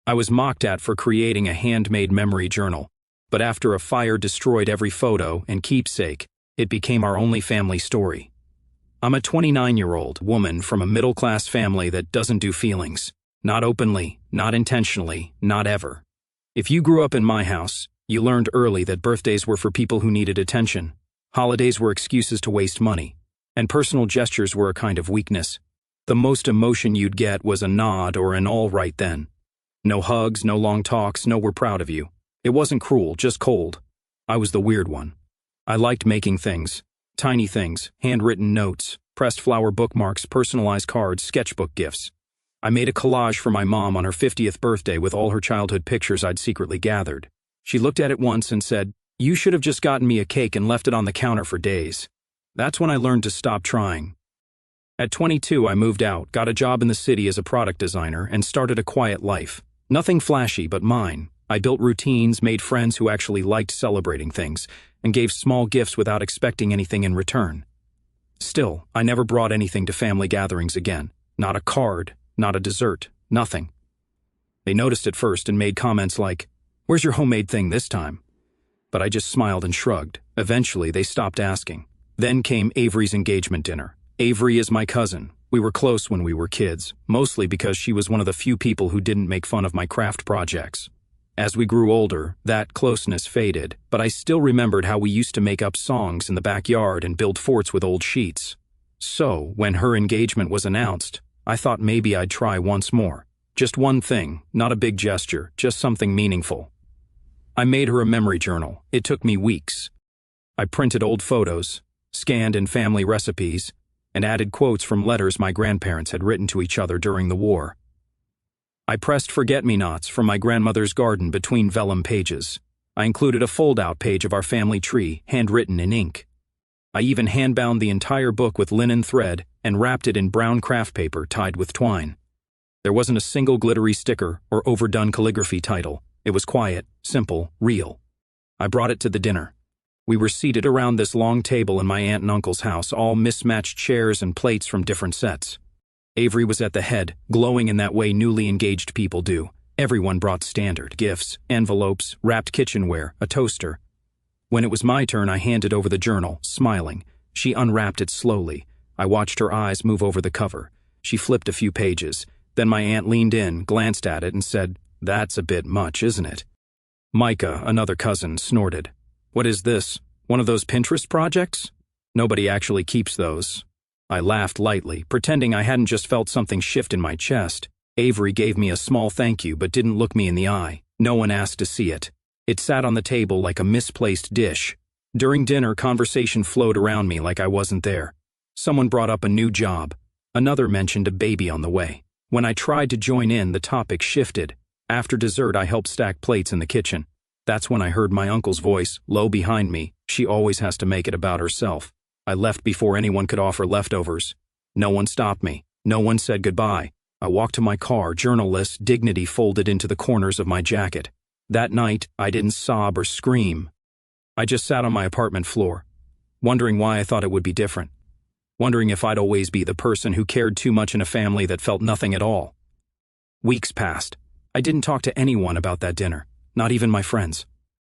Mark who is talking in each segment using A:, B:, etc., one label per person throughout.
A: I was mocked at for creating a handmade memory journal, but after a fire destroyed every photo and keepsake, it became our only family story. I'm a 29-year-old woman from a middle-class family that doesn't do feelings. Not openly, not intentionally, not ever. If you grew up in my house, you learned early that birthdays were for people who needed attention, holidays were excuses to waste money, and personal gestures were a kind of weakness. The most emotion you'd get was a nod or an all right then. No hugs, no long talks, no we're proud of you. It wasn't cruel, just cold. I was the weird one. I liked making things. Tiny things, handwritten notes, pressed flower bookmarks, personalized cards, sketchbook gifts. I made a collage for my mom on her 50th birthday with all her childhood pictures I'd secretly gathered. She looked at it once and said, "You should have just gotten me a cake and left it on the counter for days." That's when I learned to stop trying. At 22, I moved out, got a job in the city as a product designer, and started a quiet life. Nothing flashy, but mine. I built routines, made friends who actually liked celebrating things, and gave small gifts without expecting anything in return. Still, I never brought anything to family gatherings again. Not a card, not a dessert, nothing. They noticed at first and made comments like, "Where's your homemade thing this time?" But I just smiled and shrugged. Eventually, they stopped asking. Then came Avery's engagement dinner. Avery is my cousin. We were close when we were kids, mostly because she was one of the few people who didn't make fun of my craft projects. As we grew older, that closeness faded, but I still remembered how we used to make up songs in the backyard and build forts with old sheets. So, when her engagement was announced, I thought maybe I'd try once more. Just one thing, not a big gesture, just something meaningful. I made her a memory journal. It took me weeks. I printed old photos, scanned in family recipes, and added quotes from letters my grandparents had written to each other during the war. I pressed forget-me-nots from my grandmother's garden between vellum pages. I included a fold-out page of our family tree, handwritten in ink. I even hand-bound the entire book with linen thread and wrapped it in brown craft paper tied with twine. There wasn't a single glittery sticker or overdone calligraphy title. It was quiet, simple, real. I brought it to the dinner. We were seated around this long table in my aunt and uncle's house, all mismatched chairs and plates from different sets. Avery was at the head, glowing in that way newly engaged people do. Everyone brought standard gifts, envelopes, wrapped kitchenware, a toaster. When it was my turn, I handed over the journal, smiling. She unwrapped it slowly. I watched her eyes move over the cover. She flipped a few pages. Then my aunt leaned in, glanced at it, and said, "That's a bit much, isn't it?" Micah, another cousin, snorted. "What is this? One of those Pinterest projects? Nobody actually keeps those." I laughed lightly, pretending I hadn't just felt something shift in my chest. Avery gave me a small thank you but didn't look me in the eye. No one asked to see it. It sat on the table like a misplaced dish. During dinner, conversation flowed around me like I wasn't there. Someone brought up a new job. Another mentioned a baby on the way. When I tried to join in, the topic shifted. After dessert, I helped stack plates in the kitchen. That's when I heard my uncle's voice, low behind me. She always has to make it about herself. I left before anyone could offer leftovers. No one stopped me. No one said goodbye. I walked to my car, journalless, dignity folded into the corners of my jacket. That night, I didn't sob or scream. I just sat on my apartment floor, wondering why I thought it would be different. Wondering if I'd always be the person who cared too much in a family that felt nothing at all. Weeks passed. I didn't talk to anyone about that dinner, not even my friends.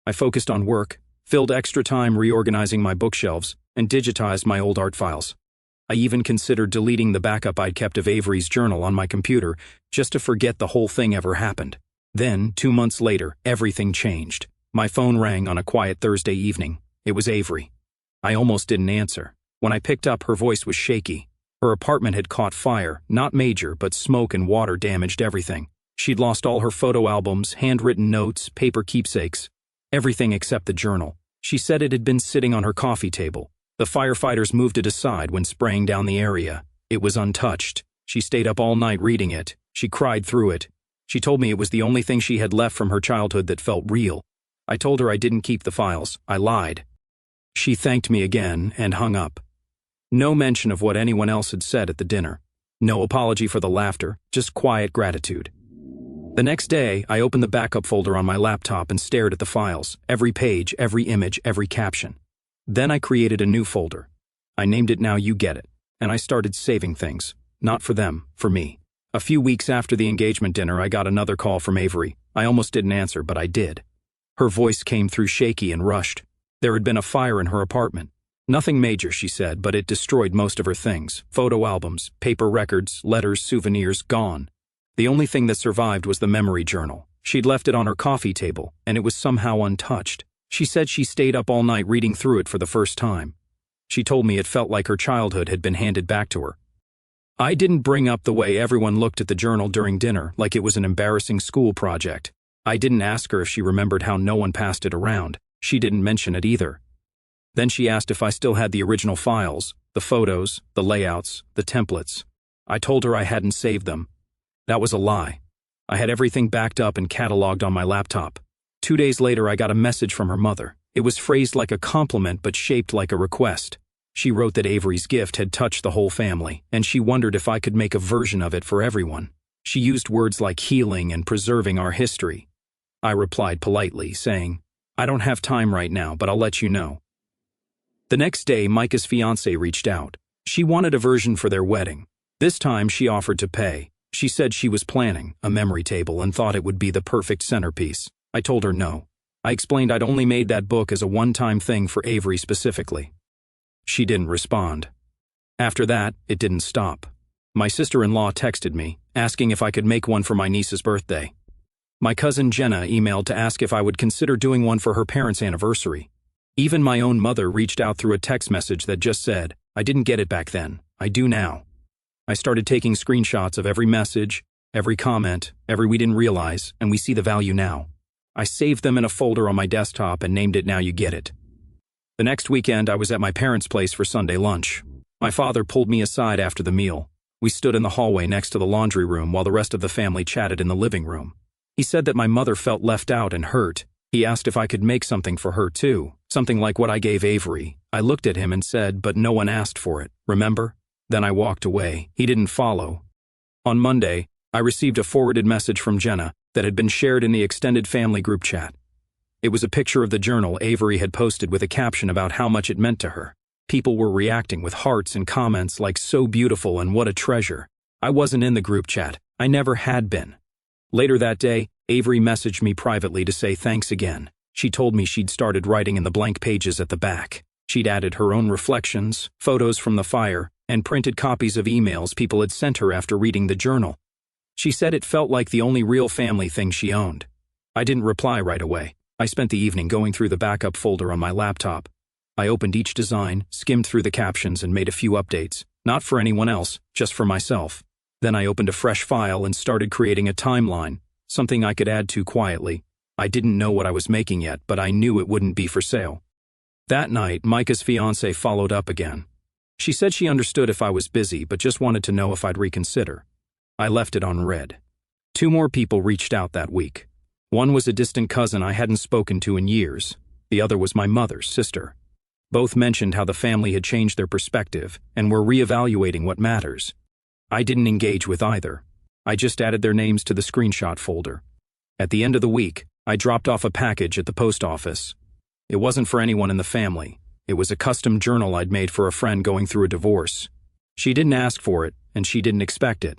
A: I focused on work, filled extra time reorganizing my bookshelves, and digitized my old art files. I even considered deleting the backup I'd kept of Avery's journal on my computer just to forget the whole thing ever happened. Then, 2 months later, everything changed. My phone rang on a quiet Thursday evening. It was Avery. I almost didn't answer. When I picked up, her voice was shaky. Her apartment had caught fire, not major, but smoke and water damaged everything. She'd lost all her photo albums, handwritten notes, paper keepsakes, everything except the journal. She said it had been sitting on her coffee table. The firefighters moved it aside when spraying down the area. It was untouched. She stayed up all night reading it. She cried through it. She told me it was the only thing she had left from her childhood that felt real. I told her I didn't keep the files. I lied. She thanked me again and hung up. No mention of what anyone else had said at the dinner. No apology for the laughter, just quiet gratitude. The next day, I opened the backup folder on my laptop and stared at the files, every page, every image, every caption. Then I created a new folder. I named it Now You Get It, and I started saving things. Not for them, for me. A few weeks after the engagement dinner, I got another call from Avery. I almost didn't answer, but I did. Her voice came through shaky and rushed. There had been a fire in her apartment. Nothing major, she said, but it destroyed most of her things. Photo albums, paper records, letters, souvenirs, gone. The only thing that survived was the memory journal. She'd left it on her coffee table, and it was somehow untouched. She said she stayed up all night reading through it for the first time. She told me it felt like her childhood had been handed back to her. I didn't bring up the way everyone looked at the journal during dinner, like it was an embarrassing school project. I didn't ask her if she remembered how no one passed it around. She didn't mention it either. Then she asked if I still had the original files, the photos, the layouts, the templates. I told her I hadn't saved them. That was a lie. I had everything backed up and cataloged on my laptop. 2 days later, I got a message from her mother. It was phrased like a compliment but shaped like a request. She wrote that Avery's gift had touched the whole family, and she wondered if I could make a version of it for everyone. She used words like healing and preserving our history. I replied politely, saying, "I don't have time right now, but I'll let you know." The next day, Micah's fiancé reached out. She wanted a version for their wedding. This time, she offered to pay. She said she was planning a memory table and thought it would be the perfect centerpiece. I told her no. I explained I'd only made that book as a one-time thing for Avery specifically. She didn't respond. After that, it didn't stop. My sister-in-law texted me, asking if I could make one for my niece's birthday. My cousin Jenna emailed to ask if I would consider doing one for her parents' anniversary. Even my own mother reached out through a text message that just said, "I didn't get it back then. I do now." I started taking screenshots of every message, every comment, every "we didn't realize," and "we see the value now." I saved them in a folder on my desktop and named it "Now You Get It." The next weekend, I was at my parents' place for Sunday lunch. My father pulled me aside after the meal. We stood in the hallway next to the laundry room while the rest of the family chatted in the living room. He said that my mother felt left out and hurt. He asked if I could make something for her too, something like what I gave Avery. I looked at him and said, "But no one asked for it, remember?" Then I walked away. He didn't follow. On Monday, I received a forwarded message from Jenna that had been shared in the extended family group chat. It was a picture of the journal Avery had posted with a caption about how much it meant to her. People were reacting with hearts and comments like "so beautiful" and "what a treasure." I wasn't in the group chat. I never had been. Later that day, Avery messaged me privately to say thanks again. She told me she'd started writing in the blank pages at the back. She'd added her own reflections, photos from the fire, and printed copies of emails people had sent her after reading the journal. She said it felt like the only real family thing she owned. I didn't reply right away. I spent the evening going through the backup folder on my laptop. I opened each design, skimmed through the captions, and made a few updates. Not for anyone else, just for myself. Then I opened a fresh file and started creating a timeline, something I could add to quietly. I didn't know what I was making yet, but I knew it wouldn't be for sale. That night, Micah's fiancé followed up again. She said she understood if I was busy, but just wanted to know if I'd reconsider. I left it on read. 2 more people reached out that week. One was a distant cousin I hadn't spoken to in years. The other was my mother's sister. Both mentioned how the family had changed their perspective and were reevaluating what matters. I didn't engage with either. I just added their names to the screenshot folder. At the end of the week, I dropped off a package at the post office. It wasn't for anyone in the family. It was a custom journal I'd made for a friend going through a divorce. She didn't ask for it, and she didn't expect it.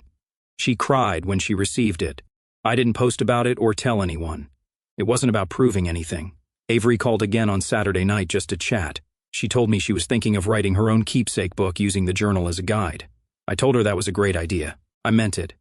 A: She cried when she received it. I didn't post about it or tell anyone. It wasn't about proving anything. Avery called again on Saturday night just to chat. She told me she was thinking of writing her own keepsake book using the journal as a guide. I told her that was a great idea. I meant it.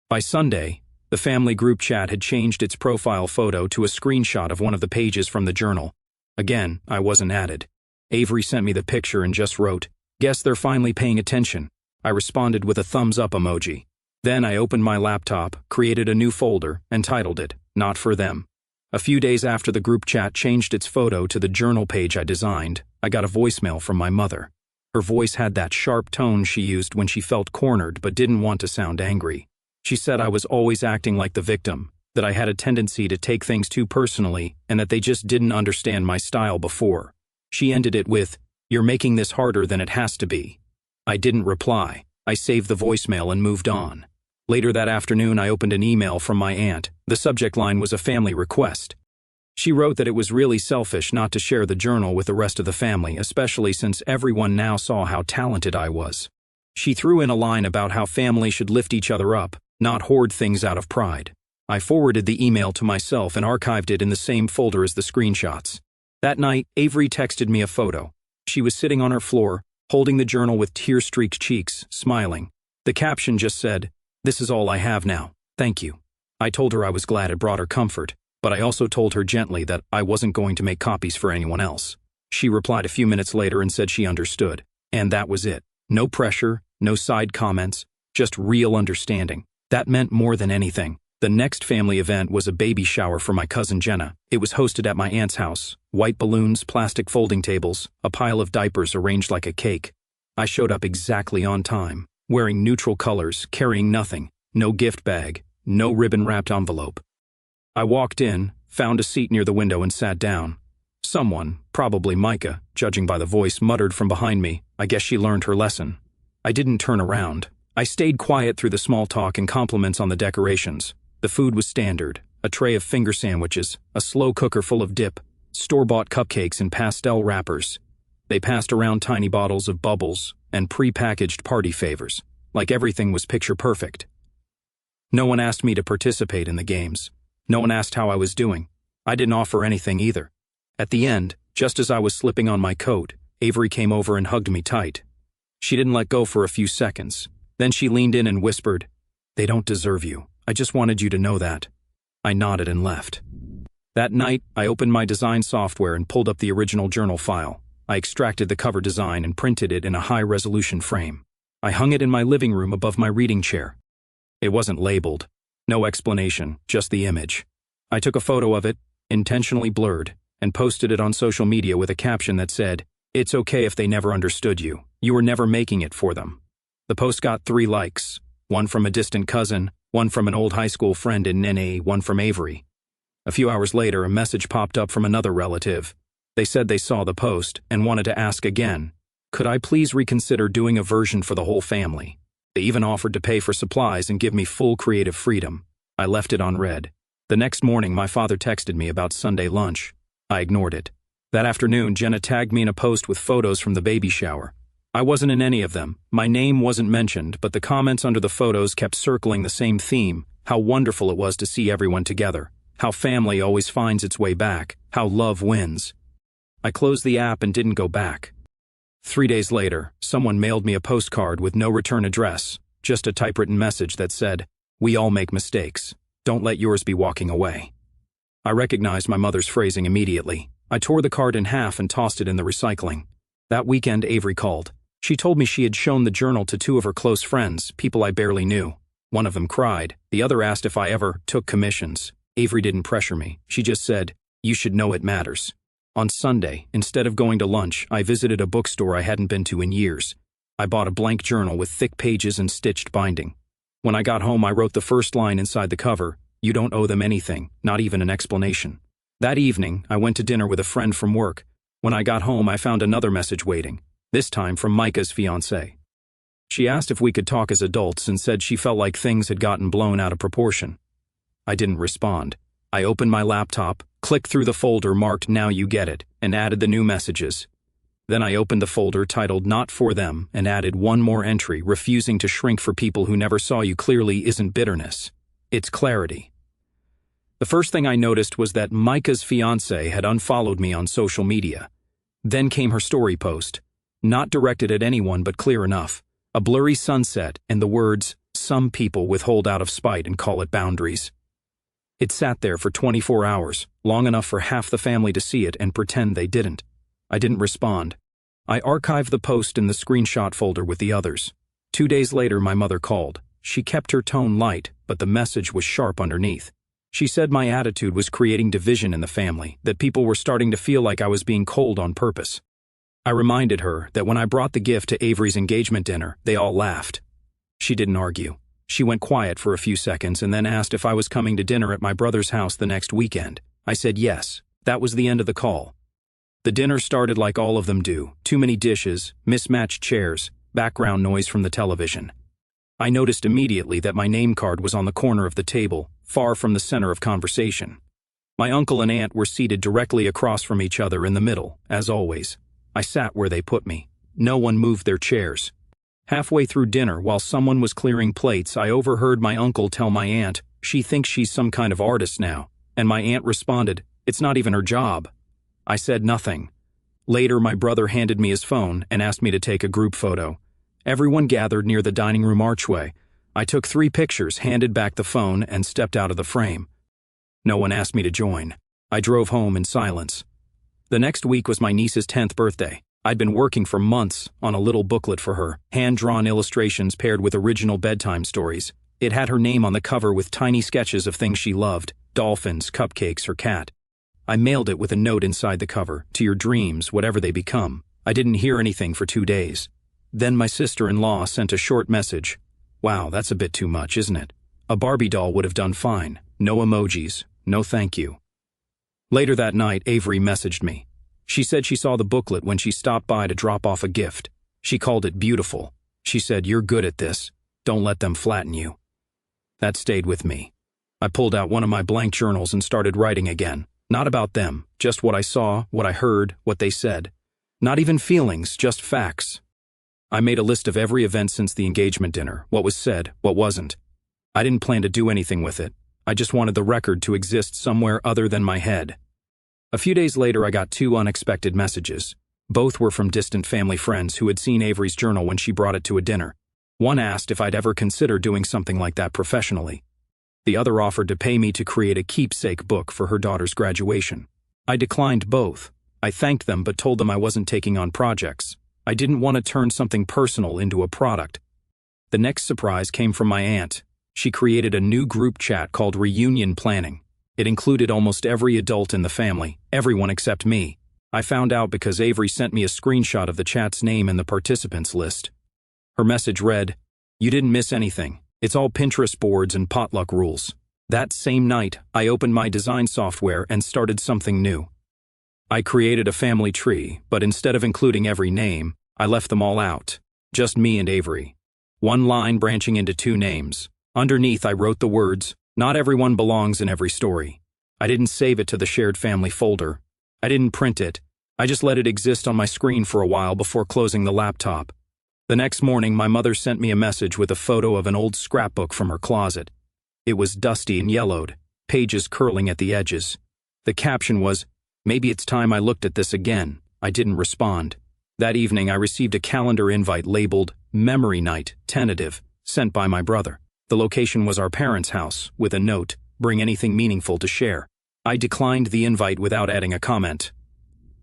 A: By Sunday, the family group chat had changed its profile photo to a screenshot of one of the pages from the journal. Again, I wasn't added. Avery sent me the picture and just wrote, "Guess they're finally paying attention." I responded with a thumbs up emoji. Then I opened my laptop, created a new folder, and titled it, "Not for Them." A few days after the group chat changed its photo to the journal page I designed, I got a voicemail from my mother. Her voice had that sharp tone she used when she felt cornered but didn't want to sound angry. She said I was always acting like the victim, that I had a tendency to take things too personally, and that they just didn't understand my style before. She ended it with, "You're making this harder than it has to be." I didn't reply. I saved the voicemail and moved on. Later that afternoon, I opened an email from my aunt. The subject line was a family request. She wrote that it was really selfish not to share the journal with the rest of the family, especially since everyone now saw how talented I was. She threw in a line about how family should lift each other up, not hoard things out of pride. I forwarded the email to myself and archived it in the same folder as the screenshots. That night, Avery texted me a photo. She was sitting on her floor, holding the journal with tear-streaked cheeks, smiling. The caption just said, "This is all I have now. Thank you." I told her I was glad it brought her comfort, but I also told her gently that I wasn't going to make copies for anyone else. She replied a few minutes later and said she understood. And that was it. No pressure, no side comments, just real understanding. That meant more than anything. The next family event was a baby shower for my cousin Jenna. It was hosted at my aunt's house. White balloons, plastic folding tables, a pile of diapers arranged like a cake. I showed up exactly on time, wearing neutral colors, carrying nothing, no gift bag, no ribbon-wrapped envelope. I walked in, found a seat near the window and sat down. Someone, probably Micah, judging by the voice, muttered from behind me. I guess she learned her lesson. I didn't turn around. I stayed quiet through the small talk and compliments on the decorations. The food was standard, a tray of finger sandwiches, a slow cooker full of dip, store-bought cupcakes in pastel wrappers. They passed around tiny bottles of bubbles and pre-packaged party favors, like everything was picture perfect. No one asked me to participate in the games. No one asked how I was doing. I didn't offer anything either. At the end, just as I was slipping on my coat, Avery came over and hugged me tight. She didn't let go for a few seconds. Then she leaned in and whispered, "They don't deserve you. I just wanted you to know that." I nodded and left. That night, I opened my design software and pulled up the original journal file. I extracted the cover design and printed it in a high-resolution frame. I hung it in my living room above my reading chair. It wasn't labeled. No explanation, just the image. I took a photo of it, intentionally blurred, and posted it on social media with a caption that said, "It's okay if they never understood you. You were never making it for them." The post got 3 likes, one from a distant cousin, one from an old high school friend in Nene, one from Avery. A few hours later, a message popped up from another relative. They said they saw the post and wanted to ask again, could I please reconsider doing a version for the whole family? They even offered to pay for supplies and give me full creative freedom. I left it unread. The next morning, my father texted me about Sunday lunch. I ignored it. That afternoon, Jenna tagged me in a post with photos from the baby shower. I wasn't in any of them. My name wasn't mentioned, but the comments under the photos kept circling the same theme, how wonderful it was to see everyone together, how family always finds its way back, how love wins. I closed the app and didn't go back. 3 days later, someone mailed me a postcard with no return address, just a typewritten message that said, "We all make mistakes. Don't let yours be walking away." I recognized my mother's phrasing immediately. I tore the card in half and tossed it in the recycling. That weekend, Avery called. She told me she had shown the journal to 2 of her close friends, people I barely knew. One of them cried. The other asked if I ever took commissions. Avery didn't pressure me. She just said, "You should know it matters." On Sunday, instead of going to lunch, I visited a bookstore I hadn't been to in years. I bought a blank journal with thick pages and stitched binding. When I got home, I wrote the first line inside the cover, "You don't owe them anything, not even an explanation." That evening, I went to dinner with a friend from work. When I got home, I found another message waiting, this time from Micah's fiancée. She asked if we could talk as adults and said she felt like things had gotten blown out of proportion. I didn't respond. I opened my laptop, clicked through the folder marked "Now You Get It," and added the new messages. Then I opened the folder titled "Not For Them" and added one more entry, "Refusing to shrink for people who never saw you clearly isn't bitterness. It's clarity." The first thing I noticed was that Micah's fiancé had unfollowed me on social media. Then came her story post, not directed at anyone but clear enough. A blurry sunset and the words, "Some people withhold out of spite and call it boundaries." It sat there for 24 hours, long enough for half the family to see it and pretend they didn't. I didn't respond. I archived the post in the screenshot folder with the others. 2 days later, my mother called. She kept her tone light, but the message was sharp underneath. She said my attitude was creating division in the family, that people were starting to feel like I was being cold on purpose. I reminded her that when I brought the gift to Avery's engagement dinner, they all laughed. She didn't argue. She went quiet for a few seconds and then asked if I was coming to dinner at my brother's house the next weekend. I said yes. That was the end of the call. The dinner started like all of them do. Too many dishes, mismatched chairs, background noise from the television. I noticed immediately that my name card was on the corner of the table, far from the center of conversation. My uncle and aunt were seated directly across from each other in the middle, as always. I sat where they put me. No one moved their chairs. Halfway through dinner, while someone was clearing plates, I overheard my uncle tell my aunt she thinks she's some kind of artist now, and my aunt responded, "It's not even her job." I said nothing. Later, my brother handed me his phone and asked me to take a group photo. Everyone gathered near the dining room archway. I took 3 pictures, handed back the phone, and stepped out of the frame. No one asked me to join. I drove home in silence. The next week was my niece's 10th birthday. I'd been working for months on a little booklet for her, hand-drawn illustrations paired with original bedtime stories. It had her name on the cover with tiny sketches of things she loved: dolphins, cupcakes, her cat. I mailed it with a note inside the cover: "To your dreams, whatever they become." I didn't hear anything for 2 days. Then my sister-in-law sent a short message. "Wow, that's a bit too much, isn't it? A Barbie doll would have done fine. No emojis. No thank you." Later that night, Avery messaged me. She said she saw the booklet when she stopped by to drop off a gift. She called it beautiful. She said, "You're good at this. Don't let them flatten you." That stayed with me. I pulled out one of my blank journals and started writing again. Not about them, just what I saw, what I heard, what they said. Not even feelings, just facts. I made a list of every event since the engagement dinner, what was said, what wasn't. I didn't plan to do anything with it. I just wanted the record to exist somewhere other than my head. A few days later, I got 2 unexpected messages. Both were from distant family friends who had seen Avery's journal when she brought it to a dinner. One asked if I'd ever consider doing something like that professionally. The other offered to pay me to create a keepsake book for her daughter's graduation. I declined both. I thanked them but told them I wasn't taking on projects. I didn't want to turn something personal into a product. The next surprise came from my aunt. She created a new group chat called Reunion Planning. It included almost every adult in the family, everyone except me. I found out because Avery sent me a screenshot of the chat's name in the participants list. Her message read, "You didn't miss anything. It's all Pinterest boards and potluck rules." That same night, I opened my design software and started something new. I created a family tree, but instead of including every name, I left them all out. Just me and Avery. One line branching into 2 names. Underneath, I wrote the words, "Not everyone belongs in every story." I didn't save it to the shared family folder. I didn't print it. I just let it exist on my screen for a while before closing the laptop. The next morning, my mother sent me a message with a photo of an old scrapbook from her closet. It was dusty and yellowed, pages curling at the edges. The caption was, "Maybe it's time I looked at this again." I didn't respond. That evening, I received a calendar invite labeled Memory Night, tentative, sent by my brother. The location was our parents' house, with a note, "Bring anything meaningful to share." I declined the invite without adding a comment.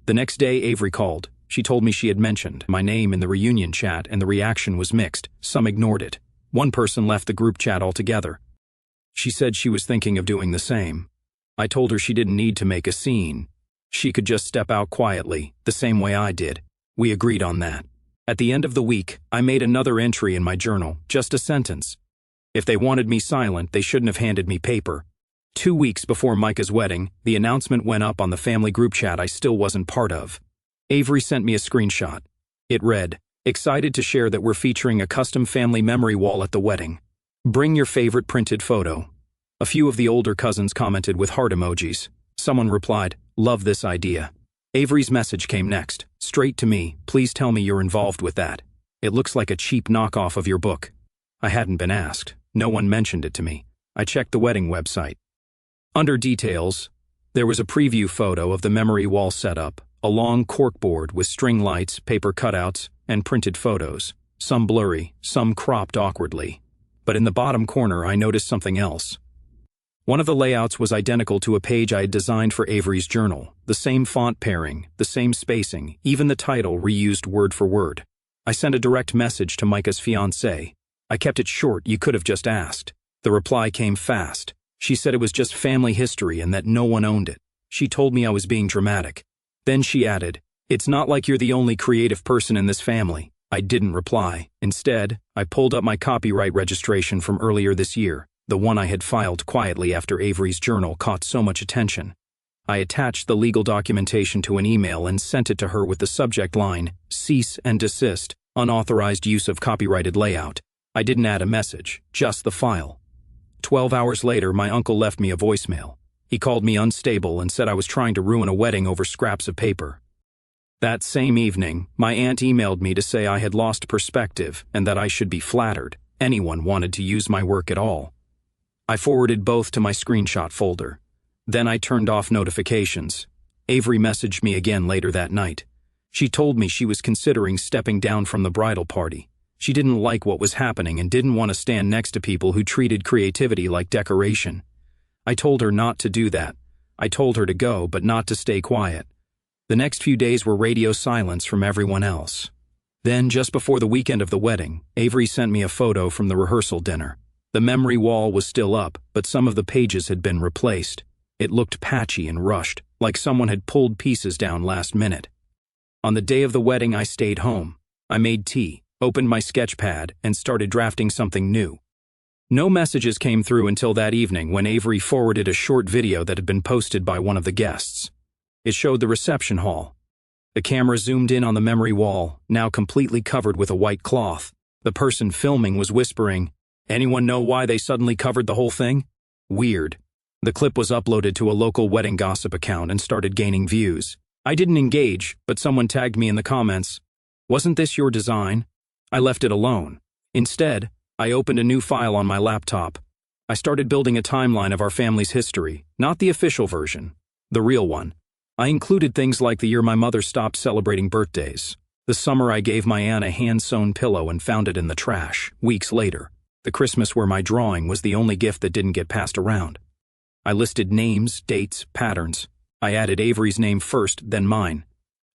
A: The next day, Avery called. She told me she had mentioned my name in the reunion chat and the reaction was mixed. Some ignored it. One person left the group chat altogether. She said she was thinking of doing the same. I told her she didn't need to make a scene. She could just step out quietly, the same way I did. We agreed on that. At the end of the week, I made another entry in my journal, just a sentence. If they wanted me silent, they shouldn't have handed me paper. 2 weeks before Micah's wedding, the announcement went up on the family group chat I still wasn't part of. Avery sent me a screenshot. It read, "Excited to share that we're featuring a custom family memory wall at the wedding. Bring your favorite printed photo." A few of the older cousins commented with heart emojis. Someone replied, "Love this idea." Avery's message came next, straight to me, "Please tell me you're involved with that. It looks like a cheap knockoff of your book." I hadn't been asked. No one mentioned it to me. I checked the wedding website. Under details, there was a preview photo of the memory wall setup, a long corkboard with string lights, paper cutouts, and printed photos, some blurry, some cropped awkwardly. But in the bottom corner, I noticed something else. One of the layouts was identical to a page I had designed for Avery's journal, the same font pairing, the same spacing, even the title reused word for word. I sent a direct message to Micah's fiancée. I kept it short, "You could have just asked." The reply came fast. She said it was just family history and that no one owned it. She told me I was being dramatic. Then she added, "It's not like you're the only creative person in this family." I didn't reply. Instead, I pulled up my copyright registration from earlier this year, the one I had filed quietly after Avery's journal caught so much attention. I attached the legal documentation to an email and sent it to her with the subject line, "Cease and desist, unauthorized use of copyrighted layout." I didn't add a message, just the file. 12 hours later, my uncle left me a voicemail. He called me unstable and said I was trying to ruin a wedding over scraps of paper. That same evening, my aunt emailed me to say I had lost perspective and that I should be flattered anyone wanted to use my work at all. I forwarded both to my screenshot folder. Then I turned off notifications. Avery messaged me again later that night. She told me she was considering stepping down from the bridal party. She didn't like what was happening and didn't want to stand next to people who treated creativity like decoration. I told her not to do that. I told her to go, but not to stay quiet. The next few days were radio silence from everyone else. Then, just before the weekend of the wedding, Avery sent me a photo from the rehearsal dinner. The memory wall was still up, but some of the pages had been replaced. It looked patchy and rushed, like someone had pulled pieces down last minute. On the day of the wedding, I stayed home. I made tea, opened my sketch pad, and started drafting something new. No messages came through until that evening when Avery forwarded a short video that had been posted by one of the guests. It showed the reception hall. The camera zoomed in on the memory wall, now completely covered with a white cloth. The person filming was whispering, "Anyone know why they suddenly covered the whole thing? Weird." The clip was uploaded to a local wedding gossip account and started gaining views. I didn't engage, but someone tagged me in the comments. "Wasn't this your design?" I left it alone. Instead, I opened a new file on my laptop. I started building a timeline of our family's history, not the official version, the real one. I included things like the year my mother stopped celebrating birthdays, the summer I gave my aunt a hand-sewn pillow and found it in the trash, weeks later, the Christmas where my drawing was the only gift that didn't get passed around. I listed names, dates, patterns. I added Avery's name first, then mine.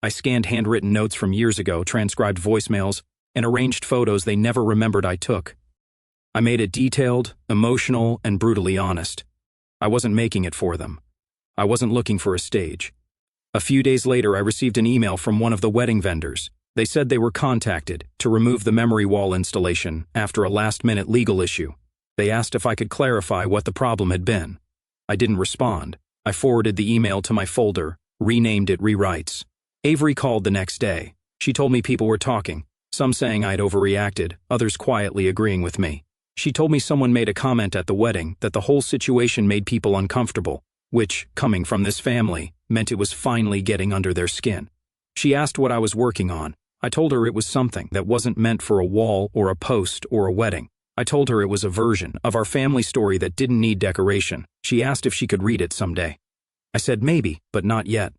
A: I scanned handwritten notes from years ago, transcribed voicemails, and arranged photos they never remembered I took. I made it detailed, emotional, and brutally honest. I wasn't making it for them. I wasn't looking for a stage. A few days later, I received an email from one of the wedding vendors. They said they were contacted to remove the memory wall installation after a last-minute legal issue. They asked if I could clarify what the problem had been. I didn't respond. I forwarded the email to my folder, renamed it Rewrites. Avery called the next day. She told me people were talking, some saying I'd overreacted, others quietly agreeing with me. She told me someone made a comment at the wedding that the whole situation made people uncomfortable, which, coming from this family, meant it was finally getting under their skin. She asked what I was working on. I told her it was something that wasn't meant for a wall or a post or a wedding. I told her it was a version of our family story that didn't need decoration. She asked if she could read it someday. I said maybe, but not yet.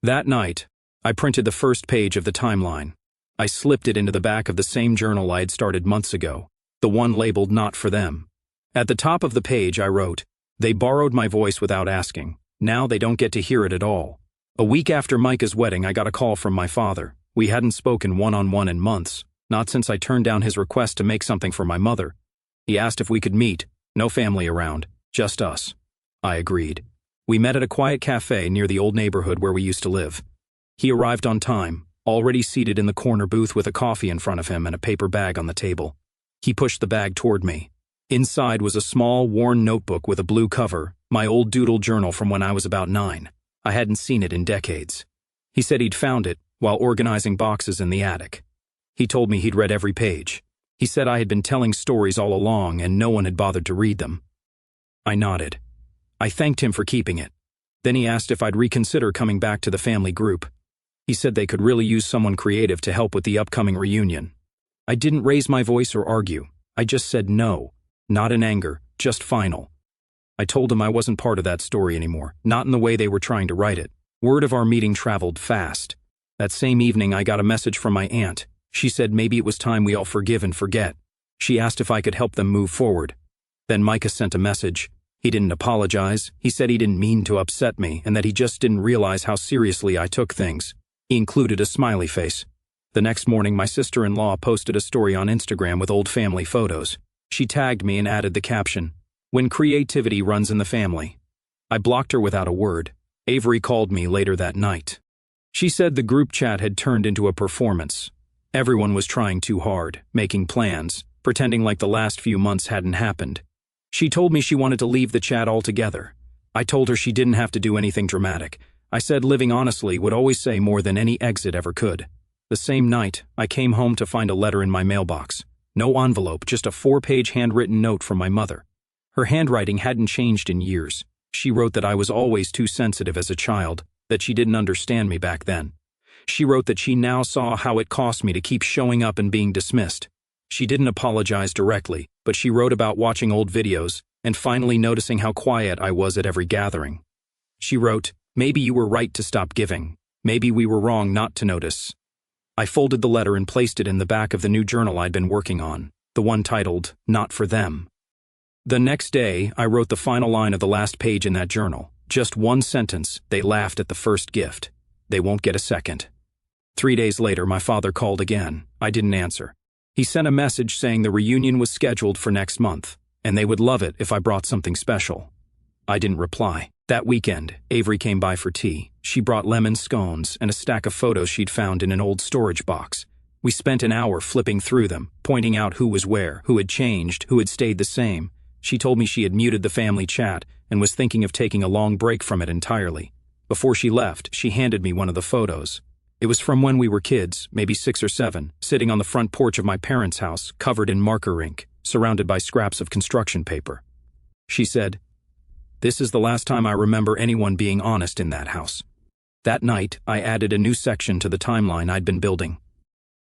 A: That night, I printed the first page of the timeline. I slipped it into the back of the same journal I had started months ago, the one labeled Not For Them. At the top of the page I wrote, "They borrowed my voice without asking. Now they don't get to hear it at all." A week after Micah's wedding, I got a call from my father. We hadn't spoken one-on-one in months, not since I turned down his request to make something for my mother. He asked if we could meet, no family around, just us. I agreed. We met at a quiet cafe near the old neighborhood where we used to live. He arrived on time, already seated in the corner booth with a coffee in front of him and a paper bag on the table. He pushed the bag toward me. Inside was a small, worn notebook with a blue cover, my old doodle journal from when I was about 9. I hadn't seen it in decades. He said he'd found it while organizing boxes in the attic. He told me he'd read every page. He said I had been telling stories all along and no one had bothered to read them. I nodded. I thanked him for keeping it. Then he asked if I'd reconsider coming back to the family group. He said they could really use someone creative to help with the upcoming reunion. I didn't raise my voice or argue. I just said no, not in anger, just final. I told him I wasn't part of that story anymore, not in the way they were trying to write it. Word of our meeting traveled fast. That same evening I got a message from my aunt. She said maybe it was time we all forgive and forget. She asked if I could help them move forward. Then Micah sent a message. He didn't apologize. He said he didn't mean to upset me and that he just didn't realize how seriously I took things. He included a smiley face. The next morning my sister-in-law posted a story on Instagram with old family photos. She tagged me and added the caption, "When creativity runs in the family." I blocked her without a word. Avery called me later that night. She said the group chat had turned into a performance. Everyone was trying too hard, making plans, pretending like the last few months hadn't happened. She told me she wanted to leave the chat altogether. I told her she didn't have to do anything dramatic. I said living honestly would always say more than any exit ever could. The same night, I came home to find a letter in my mailbox. No envelope, just a 4-page handwritten note from my mother. Her handwriting hadn't changed in years. She wrote that I was always too sensitive as a child, that she didn't understand me back then. She wrote that she now saw how it cost me to keep showing up and being dismissed. She didn't apologize directly, but she wrote about watching old videos and finally noticing how quiet I was at every gathering. She wrote, "Maybe you were right to stop giving. Maybe we were wrong not to notice." I folded the letter and placed it in the back of the new journal I'd been working on, the one titled, "Not for Them." The next day, I wrote the final line of the last page in that journal. Just one sentence: "They laughed at the first gift. They won't get a second." 3 days later, my father called again. I didn't answer. He sent a message saying the reunion was scheduled for next month, and they would love it if I brought something special. I didn't reply. That weekend, Avery came by for tea. She brought lemon scones and a stack of photos she'd found in an old storage box. We spent an hour flipping through them, pointing out who was where, who had changed, who had stayed the same. She told me she had muted the family chat and was thinking of taking a long break from it entirely. Before she left, she handed me one of the photos. It was from when we were kids, maybe 6 or 7, sitting on the front porch of my parents' house, covered in marker ink, surrounded by scraps of construction paper. She said, "This is the last time I remember anyone being honest in that house." That night, I added a new section to the timeline I'd been building.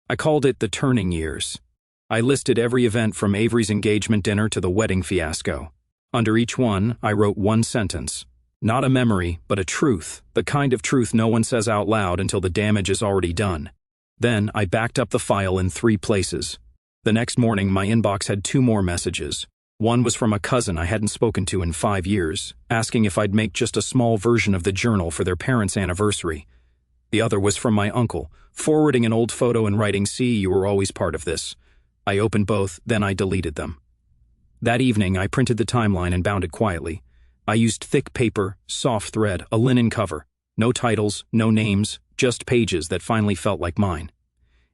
A: I called it the turning years. I listed every event from Avery's engagement dinner to the wedding fiasco. Under each one, I wrote one sentence. Not a memory, but a truth, the kind of truth no one says out loud until the damage is already done. Then, I backed up the file in 3 places. The next morning, my inbox had 2 more messages. One was from a cousin I hadn't spoken to in 5 years, asking if I'd make just a small version of the journal for their parents' anniversary. The other was from my uncle, forwarding an old photo and writing, "See, you were always part of this." I opened both, then I deleted them. That evening, I printed the timeline and bound it quietly. I used thick paper, soft thread, a linen cover. No titles, no names, just pages that finally felt like mine.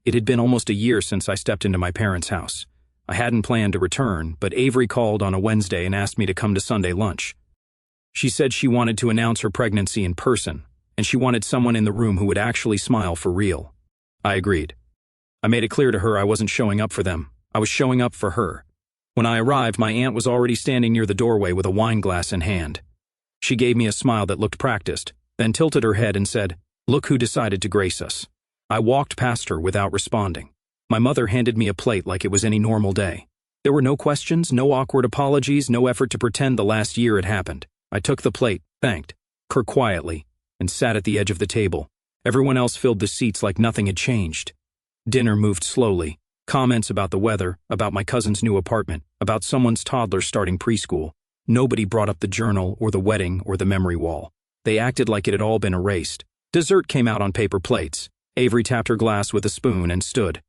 A: It had been almost a year since I stepped into my parents' house. I hadn't planned to return, but Avery called on a Wednesday and asked me to come to Sunday lunch. She said she wanted to announce her pregnancy in person, and she wanted someone in the room who would actually smile for real. I agreed. I made it clear to her I wasn't showing up for them. I was showing up for her. When I arrived, my aunt was already standing near the doorway with a wine glass in hand. She gave me a smile that looked practiced, then tilted her head and said, "Look who decided to grace us." I walked past her without responding. My mother handed me a plate like it was any normal day. There were no questions, no awkward apologies, no effort to pretend the last year had happened. I took the plate, thanked her quietly, and sat at the edge of the table. Everyone else filled the seats like nothing had changed. Dinner moved slowly. Comments about the weather, about my cousin's new apartment, about someone's toddler starting preschool. Nobody brought up the journal or the wedding or the memory wall. They acted like it had all been erased. Dessert came out on paper plates. Avery tapped her glass with a spoon and stood.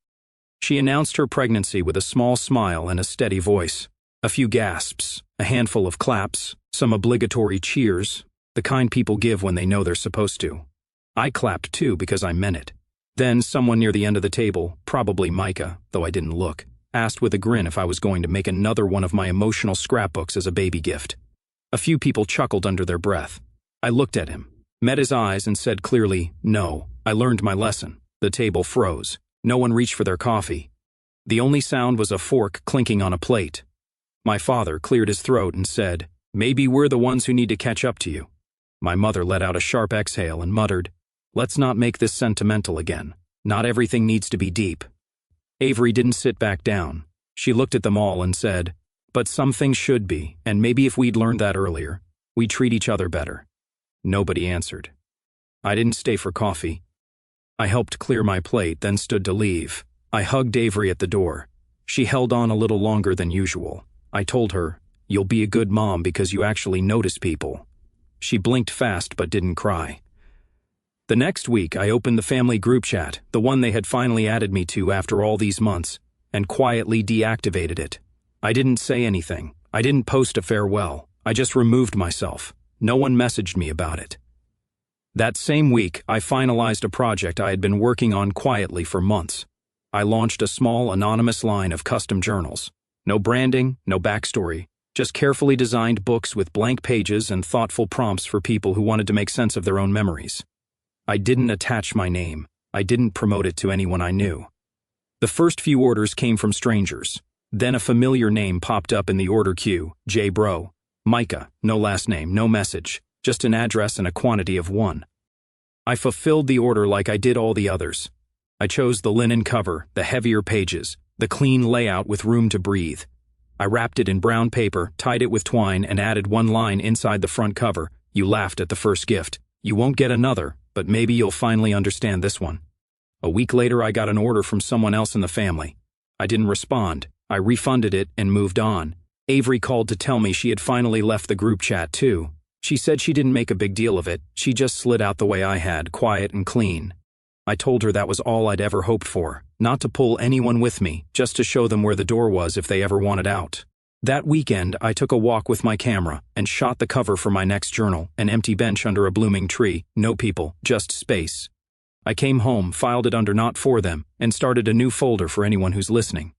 A: She announced her pregnancy with a small smile and a steady voice. A few gasps, a handful of claps, some obligatory cheers, the kind people give when they know they're supposed to. I clapped too because I meant it. Then someone near the end of the table, probably Micah, though I didn't look, asked with a grin if I was going to make another one of my emotional scrapbooks as a baby gift. A few people chuckled under their breath. I looked at him, met his eyes and said clearly, "No, I learned my lesson." The table froze. No one reached for their coffee. The only sound was a fork clinking on a plate. My father cleared his throat and said, "Maybe we're the ones who need to catch up to you." My mother let out a sharp exhale and muttered, "Let's not make this sentimental again. Not everything needs to be deep." Avery didn't sit back down. She looked at them all and said, "But some things should be, and maybe if we'd learned that earlier, we'd treat each other better." Nobody answered. I didn't stay for coffee. I helped clear my plate, then stood to leave. I hugged Avery at the door. She held on a little longer than usual. I told her, "You'll be a good mom because you actually notice people." She blinked fast but didn't cry. The next week, I opened the family group chat, the one they had finally added me to after all these months, and quietly deactivated it. I didn't say anything. I didn't post a farewell. I just removed myself. No one messaged me about it. That same week, I finalized a project I had been working on quietly for months. I launched a small, anonymous line of custom journals. No branding, no backstory, just carefully designed books with blank pages and thoughtful prompts for people who wanted to make sense of their own memories. I didn't attach my name. I didn't promote it to anyone I knew. The first few orders came from strangers. Then a familiar name popped up in the order queue, J. Bro. Micah, no last name, no message, just an address and a quantity of 1. I fulfilled the order like I did all the others. I chose the linen cover, the heavier pages, the clean layout with room to breathe. I wrapped it in brown paper, tied it with twine, and added one line inside the front cover. You laughed at the first gift. You won't get another, but maybe you'll finally understand this one. A week later, I got an order from someone else in the family. I didn't respond. I refunded it and moved on. Avery called to tell me she had finally left the group chat too. She said she didn't make a big deal of it. She just slid out the way I had, quiet and clean. I told her that was all I'd ever hoped for, not to pull anyone with me, just to show them where the door was if they ever wanted out. That weekend, I took a walk with my camera and shot the cover for my next journal, an empty bench under a blooming tree, no people, just space. I came home, filed it under Not For Them, and started a new folder for anyone who's listening.